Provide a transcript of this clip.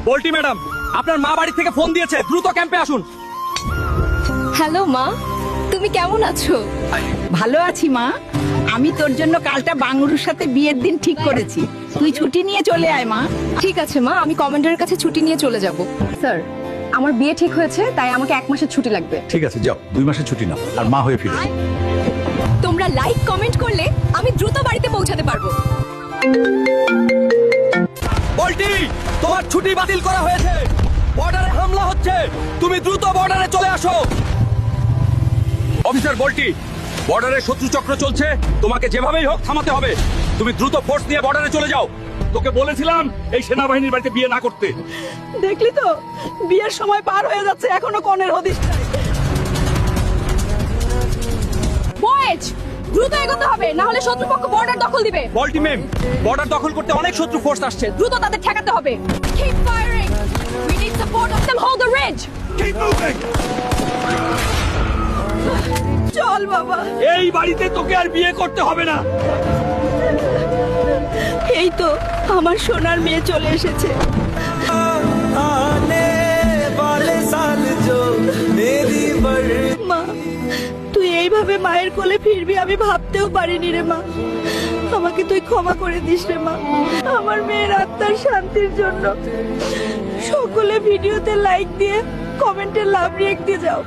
বল্টি madam, আপনার মা বাড়ি থেকে ফোন দিয়েছে, দ্রুত ক্যাম্পে আসুন। হ্যালো মা, তুমি কেমন আছো? ভালো আছি মা। আমি তোর জন্য কালটা বাঙ্গুরুর সাথে বিয়ের দিন ঠিক করেছি, তুই ছুটি নিয়ে চলে আয় মা। ঠিক আছে মা, আমি কমান্ডারের কাছে ছুটি নিয়ে চলে যাব। স্যার, আমার বিয়ে ঠিক হয়েছে, তাই আমাকে 1 মাসের ছুটি লাগবে। ঠিক আছে, যাও 2 মাসের ছুটি নাও আর মা হয়ে ফিরো। তোমরা লাইক কমেন্ট করলে আমি দ্রুত বাড়িতে পৌঁছাতে পারবো। বল্টি, তোমার ছুটি বাতিল করা হয়েছে। বর্ডারে হামলা হচ্ছে, তুমি দ্রুত বর্ডারে চলে আসো। অফিসার বল্টি, বর্ডারে শত্রু চক্র চলছে, তোমাকে যেভাবেই হোক থামাতে হবে। তুমি দ্রুত ফোর্স নিয়ে বর্ডারে চলে যাও। তোকে বলেছিলাম এই সেনাবাহিনীর বাড়িতে বিয়ে না করতে। দেখলি তো, বিয়ের সময় পার হয়ে যাচ্ছে, এখনো কনের হদিস নাই। বয়েজ, দ্রুত এগোতে হবে, না হলে শত্রুপক্ষ বর্ডার দখল দিবে। বল্টি ম্যাম, বর্ডার দখল করতে অনেক শত্রু ফোর্স আসছে। দ্রুত তাদের ঠেকাতে হবে। Keep firing. We need support of them. Hold the ridge. Keep moving. চল বাবা, এই বাড়িতে তোকে আর বিয়ে করতে হবে না। এই তো আমার সোনার মেয়ে চলে এসেছে। মা, তুই এইভাবে মায়ের কোলে ফিরবি আমি ভাবতেও পারিনি রে মা। আমাকে তুই ক্ষমা করে দিস রে মা। আমার মেয়ের আত্মার শান্তির জন্য সকলে ভিডিওতে লাইক দিয়ে কমেন্টে লাভ রিয়েক্ট দিয়ে যাও।